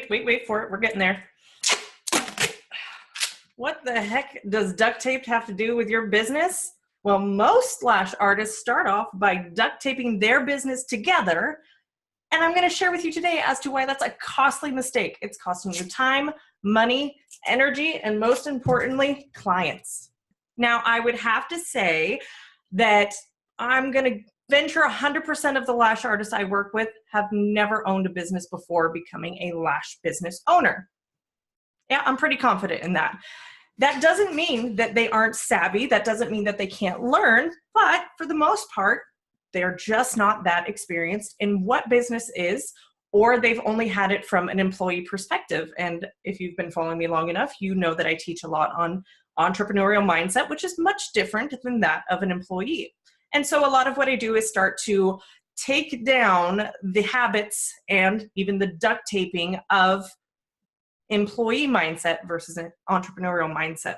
wait for it. We're getting there. What the heck does duct tape have to do with your business? Well, most lash artists start off by duct taping their business together. And I'm going to share with you today as to why that's a costly mistake. It's costing you time, money, energy, and most importantly, clients. Now, I would have to say that I'm going to venture 100% of the lash artists I work with have never owned a business before becoming a lash business owner. Yeah, I'm pretty confident in that. That doesn't mean that they aren't savvy. That doesn't mean that they can't learn. But for the most part, they're just not that experienced in what business is, or they've only had it from an employee perspective. And if you've been following me long enough, you know that I teach a lot on entrepreneurial mindset, which is much different than that of an employee. And so a lot of what I do is start to take down the habits and even the duct taping of employee mindset versus an entrepreneurial mindset.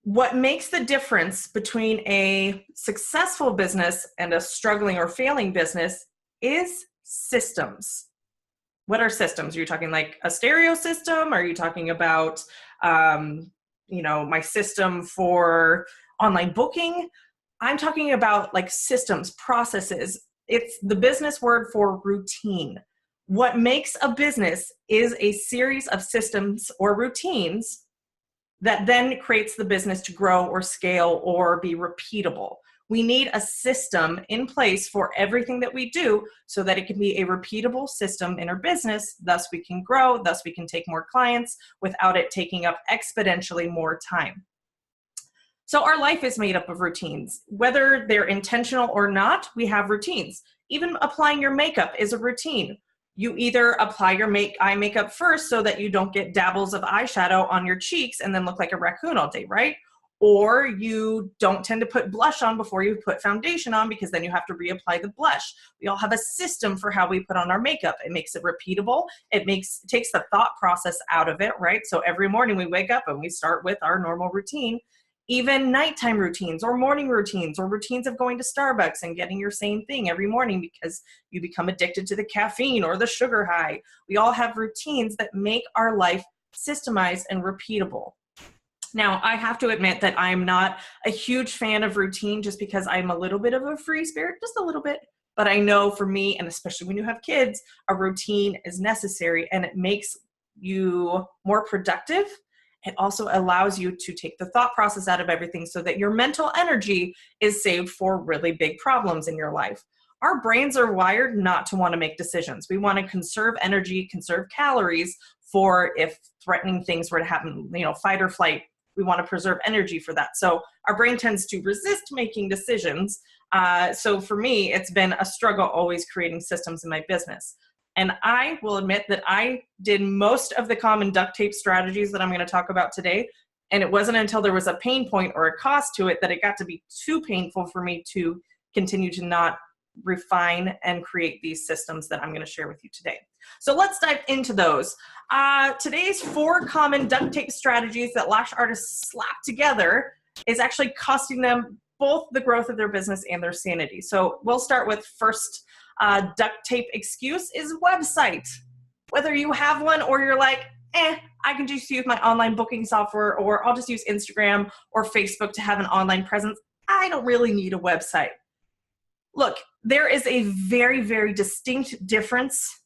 What makes the difference between a successful business and a struggling or failing business is systems. What are systems? Are you talking like a stereo system? Are you talking about, my system for online booking? I'm talking about like systems, processes. It's the business word for routine. What makes a business is a series of systems or routines that then creates the business to grow or scale or be repeatable. We need a system in place for everything that we do so that it can be a repeatable system in our business. Thus we can grow, thus we can take more clients without it taking up exponentially more time. So our life is made up of routines. Whether they're intentional or not, we have routines. Even applying your makeup is a routine. You either apply your eye makeup first so that you don't get dabbles of eyeshadow on your cheeks and then look like a raccoon all day, right? Or you don't tend to put blush on before you put foundation on because then you have to reapply the blush. We all have a system for how we put on our makeup. It makes it repeatable. It takes the thought process out of it, right? So every morning we wake up and we start with our normal routine. Even nighttime routines or morning routines or routines of going to Starbucks and getting your same thing every morning because you become addicted to the caffeine or the sugar high. We all have routines that make our life systemized and repeatable. Now, I have to admit that I'm not a huge fan of routine just because I'm a little bit of a free spirit, just a little bit. But I know for me, and especially when you have kids, a routine is necessary and it makes you more productive. It also allows you to take the thought process out of everything so that your mental energy is saved for really big problems in your life. Our brains are wired not to want to make decisions. We want to conserve energy, conserve calories for if threatening things were to happen, fight or flight. We want to preserve energy for that. So our brain tends to resist making decisions. So for me, it's been a struggle always creating systems in my business. And I will admit that I did most of the common duct tape strategies that I'm going to talk about today. And it wasn't until there was a pain point or a cost to it that it got to be too painful for me to continue to not refine and create these systems that I'm going to share with you today. So let's dive into those. Today's 4 common duct tape strategies that lash artists slap together is actually costing them both the growth of their business and their sanity. So we'll start with first duct tape excuse is website. Whether you have one or you're like, I can just use my online booking software, or I'll just use Instagram or Facebook to have an online presence. I don't really need a website. Look, there is a very, very distinct difference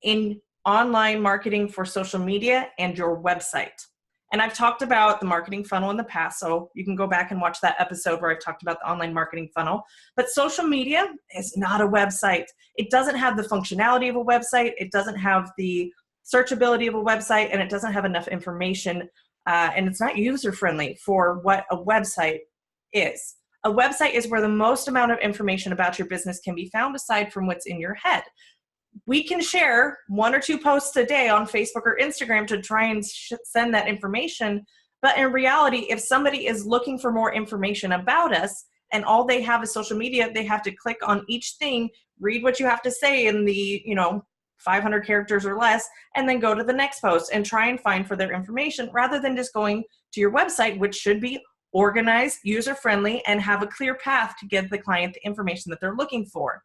in online marketing for social media and your website. And I've talked about the marketing funnel in the past, so you can go back and watch that episode where I've talked about the online marketing funnel. But social media is not a website. It doesn't have the functionality of a website. It doesn't have the searchability of a website, and it doesn't have enough information, and it's not user-friendly for what a website is. A website is where the most amount of information about your business can be found aside from what's in your head. We can share 1 or 2 posts a day on Facebook or Instagram to try and send that information. But in reality, if somebody is looking for more information about us and all they have is social media, they have to click on each thing, read what you have to say in the, 500 characters or less, and then go to the next post and try and find for their information rather than just going to your website, which should be organized, user-friendly, and have a clear path to get the client the information that they're looking for.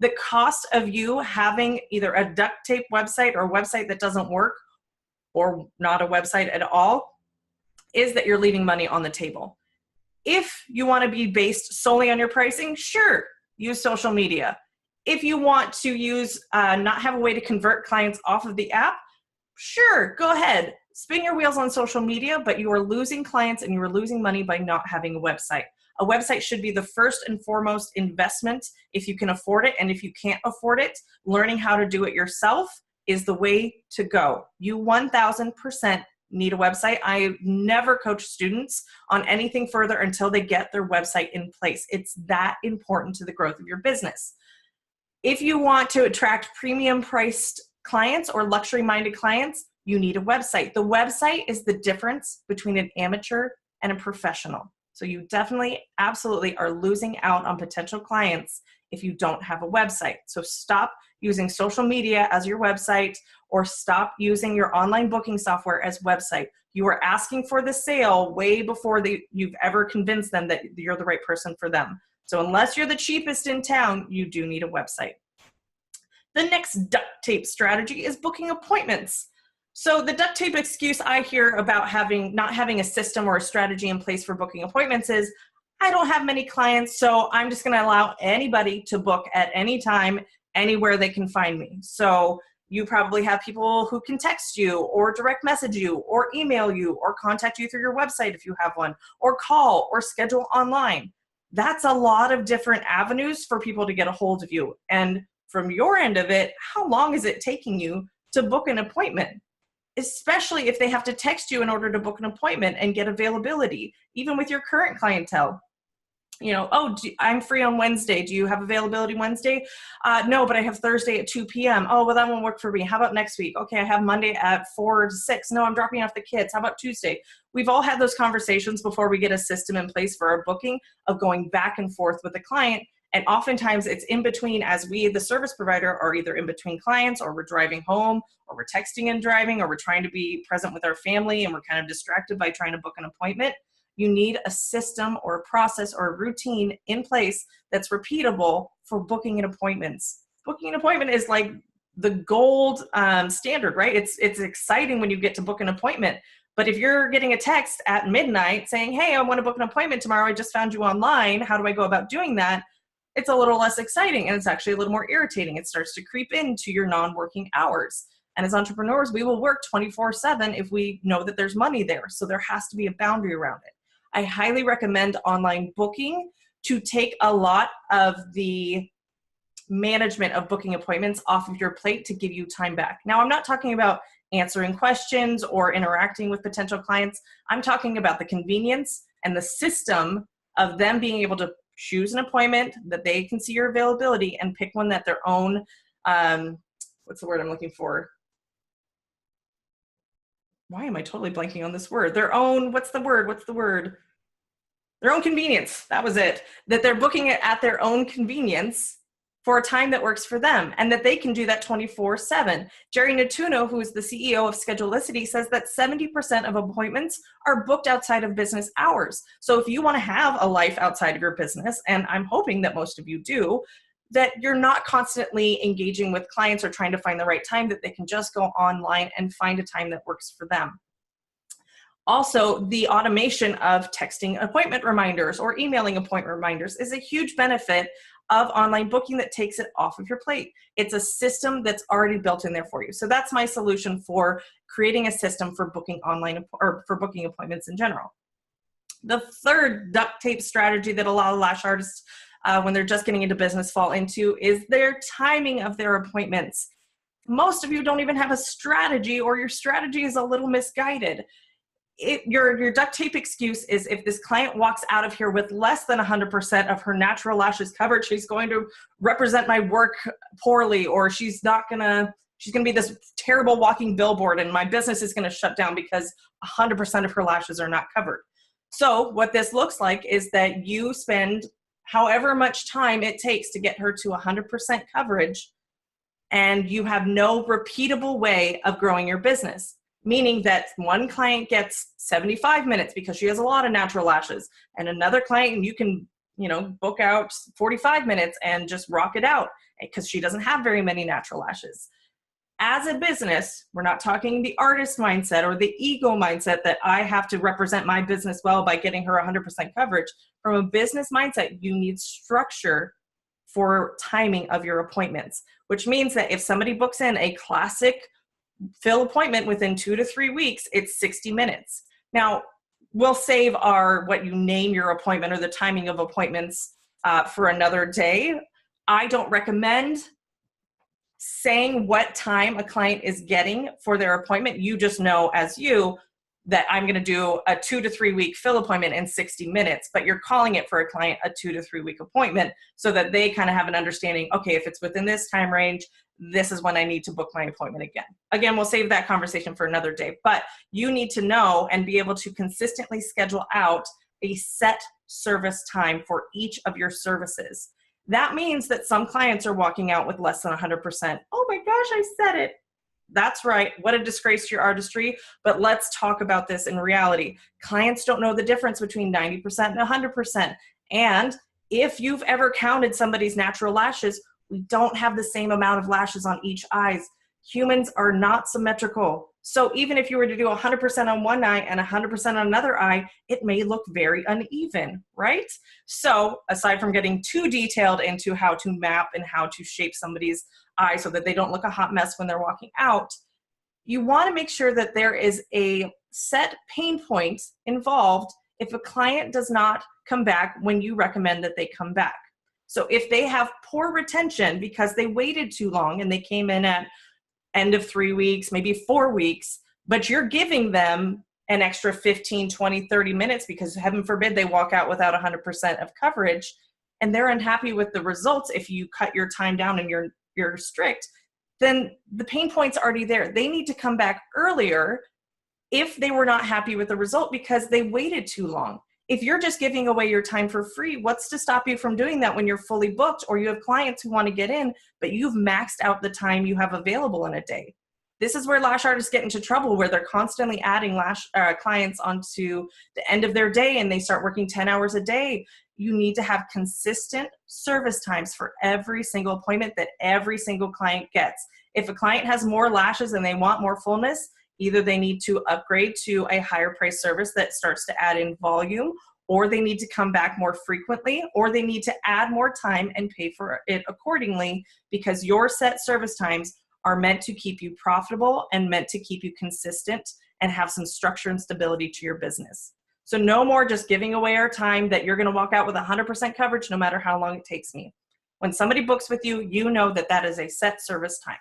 The cost of you having either a duct tape website or a website that doesn't work or not a website at all is that you're leaving money on the table. If you want to be based solely on your pricing, sure, use social media. If you want to use, not have a way to convert clients off of the app, sure, go ahead. Spin your wheels on social media, but you are losing clients and you are losing money by not having a website. A website should be the first and foremost investment if you can afford it. And if you can't afford it, learning how to do it yourself is the way to go. You 1000% need a website. I never coach students on anything further until they get their website in place. It's that important to the growth of your business. If you want to attract premium priced clients or luxury minded clients, you need a website. The website is the difference between an amateur and a professional. So you definitely, absolutely are losing out on potential clients if you don't have a website. So stop using social media as your website, or stop using your online booking software as website. You are asking for the sale way before you've ever convinced them that you're the right person for them. So unless you're the cheapest in town, you do need a website. The next duct tape strategy is booking appointments. So the duct tape excuse I hear about not having a system or a strategy in place for booking appointments is, I don't have many clients, so I'm just going to allow anybody to book at any time, anywhere they can find me. So you probably have people who can text you or direct message you or email you or contact you through your website if you have one, or call or schedule online. That's a lot of different avenues for people to get a hold of you. And from your end of it, how long is it taking you to book an appointment? Especially if they have to text you in order to book an appointment and get availability, even with your current clientele. You know, oh, I'm free on Wednesday. Do you have availability Wednesday? No, but I have Thursday at 2 p.m. Oh, well, that won't work for me. How about next week? Okay, I have Monday at 4 to 6. No, I'm dropping off the kids. How about Tuesday? We've all had those conversations before we get a system in place for our booking of going back and forth with the client. And oftentimes it's in between, as we, the service provider, are either in between clients, or we're driving home, or we're texting and driving, or we're trying to be present with our family and we're kind of distracted by trying to book an appointment. You need a system or a process or a routine in place that's repeatable for booking an appointments. Booking an appointment is like the gold standard, right? It's exciting when you get to book an appointment. But if you're getting a text at midnight saying, hey, I want to book an appointment tomorrow, I just found you online, how do I go about doing that? It's a little less exciting, and it's actually a little more irritating. It starts to creep into your non-working hours. And as entrepreneurs, we will work 24/7 if we know that there's money there. So there has to be a boundary around it. I highly recommend online booking to take a lot of the management of booking appointments off of your plate to give you time back. Now, I'm not talking about answering questions or interacting with potential clients. I'm talking about the convenience and the system of them being able to choose an appointment that they can see your availability and pick one that their own, what's the word I'm looking for? Why am I totally blanking on this word? Their own, what's the word? Their own convenience. That was it. That they're booking it at their own convenience for a time that works for them, and that they can do that 24/7. Jerry Natuno, who is the CEO of Schedulicity, says that 70% of appointments are booked outside of business hours. So if you want to have a life outside of your business, and I'm hoping that most of you do, that you're not constantly engaging with clients or trying to find the right time, that they can just go online and find a time that works for them. Also, the automation of texting appointment reminders or emailing appointment reminders is a huge benefit of online booking that takes it off of your plate. It's a system that's already built in there for you. So that's my solution for creating a system for booking online or for booking appointments in general. The third duct tape strategy that a lot of lash artists, when they're just getting into business, fall into is their timing of their appointments. Most of you don't even have a strategy, or your strategy is a little misguided. Your duct tape excuse is, if this client walks out of here with less than 100% of her natural lashes covered, she's going to represent my work poorly, or she's going to be this terrible walking billboard and my business is going to shut down because 100% of her lashes are not covered. So what this looks like is that you spend however much time it takes to get her to 100% coverage, and you have no repeatable way of growing your business. Meaning that one client gets 75 minutes because she has a lot of natural lashes, and another client you can, book out 45 minutes and just rock it out. because she doesn't have very many natural lashes. As a business, we're not talking the artist mindset or the ego mindset that I have to represent my business well by getting her 100% coverage. From a business mindset, you need structure for timing of your appointments, which means that if somebody books in a classic fill appointment within 2 to 3 weeks, it's 60 minutes. Now, we'll save what you name your appointment or the timing of appointments for another day. I don't recommend saying what time a client is getting for their appointment. You just know as you that I'm going to do a 2 to 3 week fill appointment in 60 minutes, but you're calling it for a client a 2 to 3 week appointment so that they kind of have an understanding, okay, if it's within this time range, this is when I need to book my appointment again. Again, we'll save that conversation for another day, but you need to know and be able to consistently schedule out a set service time for each of your services. That means that some clients are walking out with less than 100%. Oh my gosh, I said it. That's right. What a disgrace to your artistry. But let's talk about this in reality. Clients don't know the difference between 90% and 100%. And if you've ever counted somebody's natural lashes, we don't have the same amount of lashes on each eye. Humans are not symmetrical. So even if you were to do 100% on one eye and 100% on another eye, it may look very uneven, right? So aside from getting too detailed into how to map and how to shape somebody's eye so that they don't look a hot mess when they're walking out, you want to make sure that there is a set pain point involved if a client does not come back when you recommend that they come back. So if they have poor retention because they waited too long and they came in at end of 3 weeks, maybe 4 weeks, but you're giving them an extra 15, 20, 30 minutes because heaven forbid they walk out without 100% of coverage and they're unhappy with the results. If you cut your time down and you're strict, then the pain point's already there. They need to come back earlier if they were not happy with the result because they waited too long. If you're just giving away your time for free, what's to stop you from doing that when you're fully booked or you have clients who want to get in, but you've maxed out the time you have available in a day? This is where lash artists get into trouble, where they're constantly adding clients onto the end of their day and they start working 10 hours a day. You need to have consistent service times for every single appointment that every single client gets. If a client has more lashes and they want more fullness, either they need to upgrade to a higher price service that starts to add in volume, or they need to come back more frequently, or they need to add more time and pay for it accordingly, because your set service times are meant to keep you profitable and meant to keep you consistent and have some structure and stability to your business. So no more just giving away our time that you're going to walk out with 100% coverage no matter how long it takes me. When somebody books with you, you know that that is a set service time.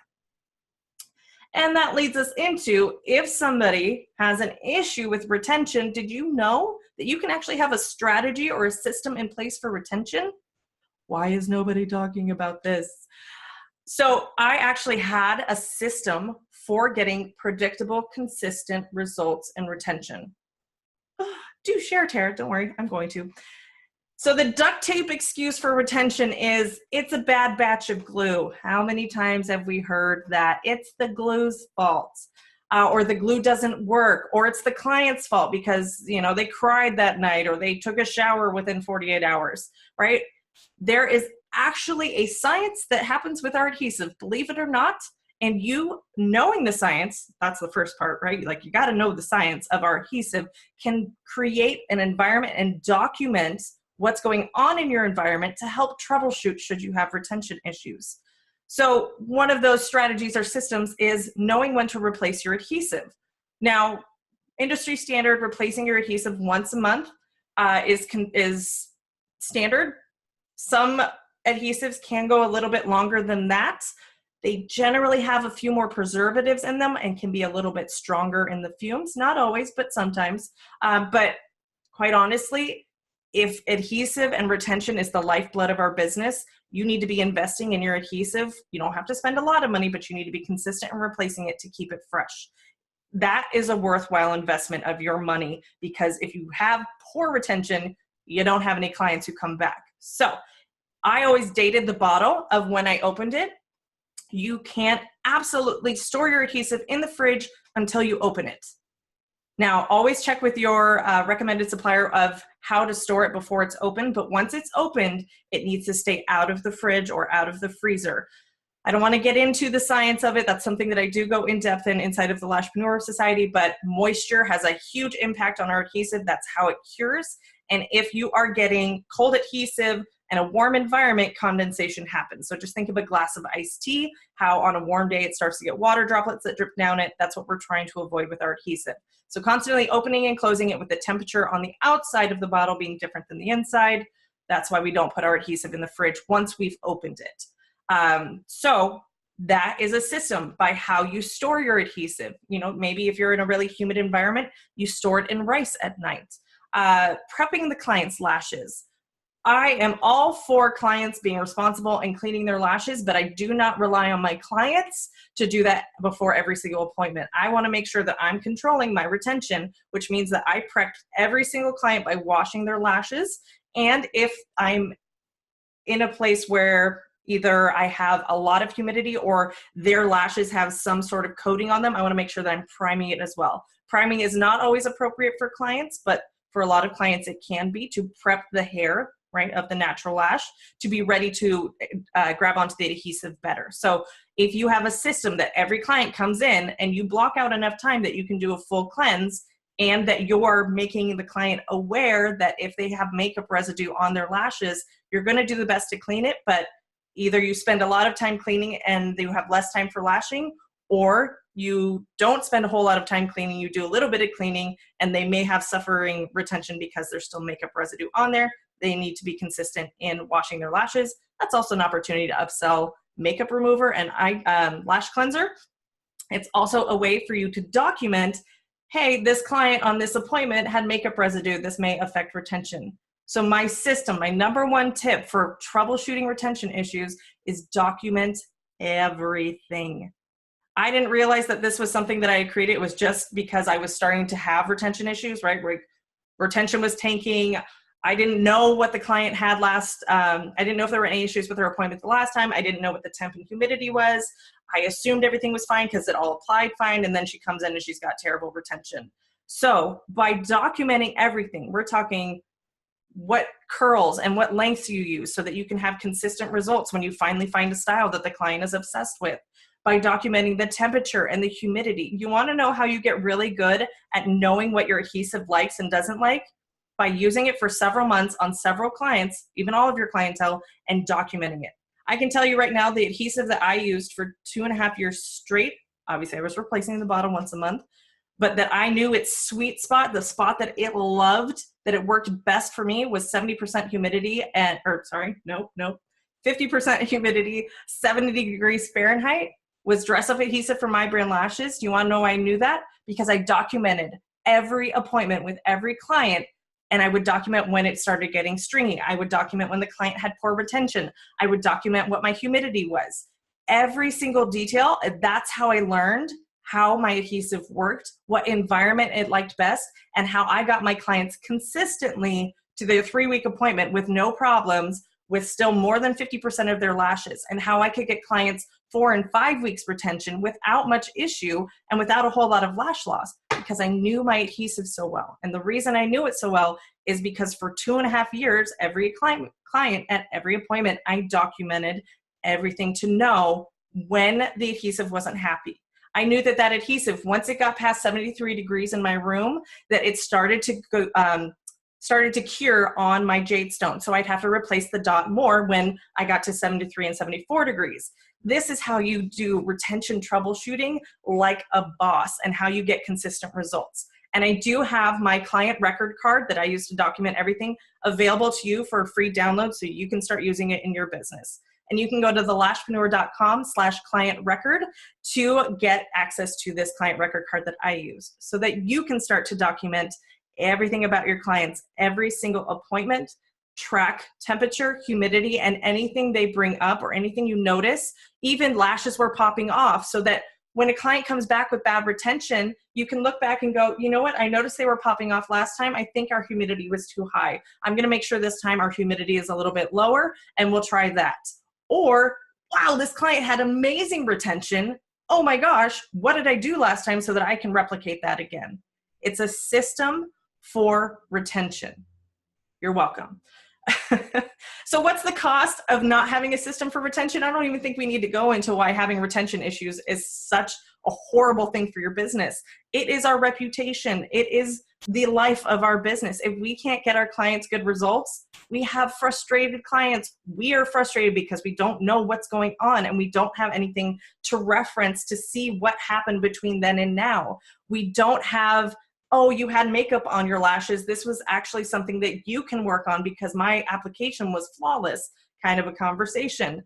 And that leads us into, if somebody has an issue with retention, did you know that you can actually have a strategy or a system in place for retention? Why is nobody talking about this? So I actually had a system for getting predictable, consistent results and retention. Do share, Tara. Don't worry, I'm going to. So the duct tape excuse for retention is it's a bad batch of glue. How many times have we heard that? It's the glue's fault, or the glue doesn't work, or it's the client's fault because, you know, they cried that night or they took a shower within 48 hours, right? There is actually a science that happens with our adhesive, believe it or not. And you knowing the science, that's the first part, right? Like you got to know the science of our adhesive, can create an environment and document what's going on in your environment to help troubleshoot should you have retention issues. So one of those strategies or systems is knowing when to replace your adhesive. Now, industry standard, replacing your adhesive once a month is standard. Some adhesives can go a little bit longer than that. They generally have a few more preservatives in them and can be a little bit stronger in the fumes. Not always, but sometimes. But quite honestly, if adhesive and retention is the lifeblood of our business, you need to be investing in your adhesive. You don't have to spend a lot of money, but you need to be consistent in replacing it to keep it fresh. That is a worthwhile investment of your money, because if you have poor retention, you don't have any clients who come back. So I always dated the bottle of when I opened it. You can't absolutely store your adhesive in the fridge until you open it. Now, always check with your recommended supplier of how to store it before it's open, but once it's opened, it needs to stay out of the fridge or out of the freezer. I don't want to get into the science of it. That's something that I do go in depth in inside of the Lashpreneur Society, but moisture has a huge impact on our adhesive. That's how it cures. And if you are getting cold adhesive and a warm environment, condensation happens. So just think of a glass of iced tea, how on a warm day it starts to get water droplets that drip down it. That's what we're trying to avoid with our adhesive. So constantly opening and closing it with the temperature on the outside of the bottle being different than the inside. That's why we don't put our adhesive in the fridge once we've opened it. So that is a system by how you store your adhesive. You know, maybe if you're in a really humid environment, you store it in rice at night. Prepping the client's lashes. I am all for clients being responsible and cleaning their lashes, but I do not rely on my clients to do that before every single appointment. I want to make sure that I'm controlling my retention, which means that I prep every single client by washing their lashes. And if I'm in a place where either I have a lot of humidity or their lashes have some sort of coating on them, I want to make sure that I'm priming it as well. Priming is not always appropriate for clients, but for a lot of clients it can be to prep the hair, right, of the natural lash to be ready to grab onto the adhesive better. So if you have a system that every client comes in and you block out enough time that you can do a full cleanse, and that you're making the client aware that if they have makeup residue on their lashes, you're going to do the best to clean it, but either you spend a lot of time cleaning and you have less time for lashing, or you don't spend a whole lot of time cleaning, you do a little bit of cleaning, and they may have suffering retention because there's still makeup residue on there. They need to be consistent in washing their lashes. That's also an opportunity to upsell makeup remover and lash cleanser. It's also a way for you to document, hey, this client on this appointment had makeup residue. This may affect retention. So my system, my number one tip for troubleshooting retention issues is document everything. I didn't realize that this was something that I had created. It was just because I was starting to have retention issues, right? Where retention was tanking. I didn't know what the client had last. I didn't know if there were any issues with her appointment the last time. I didn't know what the temp and humidity was. I assumed everything was fine because it all applied fine, and then she comes in and she's got terrible retention. So by documenting everything, we're talking what curls and what lengths you use so that you can have consistent results when you finally find a style that the client is obsessed with. By documenting the temperature and the humidity. You want to know how you get really good at knowing what your adhesive likes and doesn't like? By using it for several months on several clients, even all of your clientele, and documenting it. I can tell you right now, the adhesive that I used for 2.5 years straight, obviously I was replacing the bottle once a month, but that I knew its sweet spot, the spot that it loved, that it worked best for me was 70% humidity and, 50% humidity, 70 degrees Fahrenheit was dress up adhesive for my brand lashes. Do you want to know why I knew that? Because I documented every appointment with every client, and I would document when it started getting stringy. I would document when the client had poor retention. I would document what my humidity was. Every single detail, that's how I learned how my adhesive worked, what environment it liked best, and how I got my clients consistently to their 3-week appointment with no problems, with still more than 50% of their lashes, and how I could get clients 4 and 5 weeks retention without much issue and without a whole lot of lash loss, because I knew my adhesive so well. And the reason I knew it so well is because for 2.5 years, every client at every appointment, I documented everything to know when the adhesive wasn't happy. I knew that that adhesive, once it got past 73 degrees in my room, that it started to go, started to cure on my jade stone. So I'd have to replace the dot more when I got to 73 and 74 degrees. This is how you do retention troubleshooting like a boss, and how you get consistent results. And I do have my client record card that I use to document everything available to you for a free download so you can start using it in your business. And you can go to thelashpreneur.com/client record to get access to this client record card that I use so that you can start to document everything about your clients, every single appointment, track temperature, humidity, and anything they bring up or anything you notice. Even lashes were popping off, so that when a client comes back with bad retention, you can look back and go, you know what, I noticed they were popping off last time. I think our humidity was too high. I'm going to make sure this time our humidity is a little bit lower, and we'll try that. Or, wow, this client had amazing retention. Oh my gosh, what did I do last time so that I can replicate that again? It's a system for retention. You're welcome. So what's the cost of not having a system for retention? I don't even think we need to go into why having retention issues is such a horrible thing for your business. It is our reputation. It is the life of our business. If we can't get our clients good results, we have frustrated clients. We are frustrated because we don't know what's going on and we don't have anything to reference to see what happened between then and now. We don't have, oh, you had makeup on your lashes. This was actually something that you can work on because my application was flawless, kind of a conversation.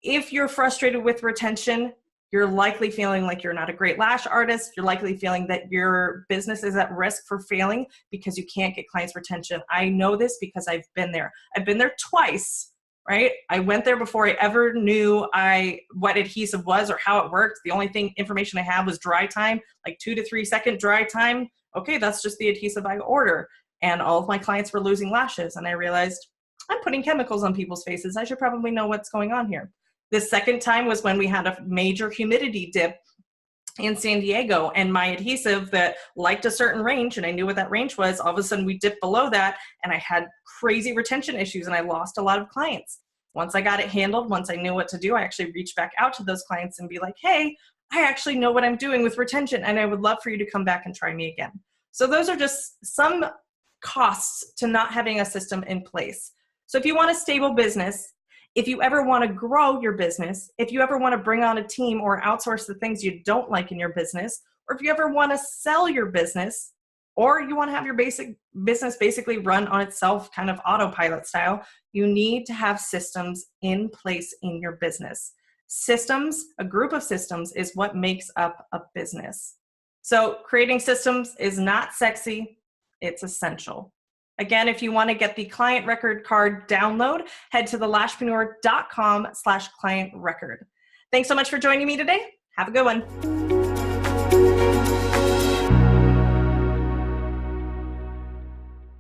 If you're frustrated with retention, you're likely feeling like you're not a great lash artist. You're likely feeling that your business is at risk for failing because you can't get clients retention. I know this because I've been there. I've been there twice, right? I went there before I ever knew what adhesive was or how it worked. The only information I had was dry time, like 2 to 3 second dry time. Okay, that's just the adhesive I order. And all of my clients were losing lashes. And I realized I'm putting chemicals on people's faces. I should probably know what's going on here. The second time was when we had a major humidity dip in San Diego, and my adhesive that liked a certain range, and I knew what that range was, all of a sudden we dipped below that, and I had crazy retention issues, and I lost a lot of clients. Once I got it handled, once I knew what to do, I actually reached back out to those clients and be like, hey, I actually know what I'm doing with retention, and I would love for you to come back and try me again. So those are just some costs to not having a system in place. So if you want a stable business, if you ever want to grow your business, if you ever want to bring on a team or outsource the things you don't like in your business, or if you ever want to sell your business, or you want to have your business basically run on itself, kind of autopilot style, you need to have systems in place in your business. Systems, a group of systems, is what makes up a business. So creating systems is not sexy, it's essential. Again, if you want to get the client record card download, head to the lashpreneur.com/client record. Thanks so much for joining me today. Have a good one.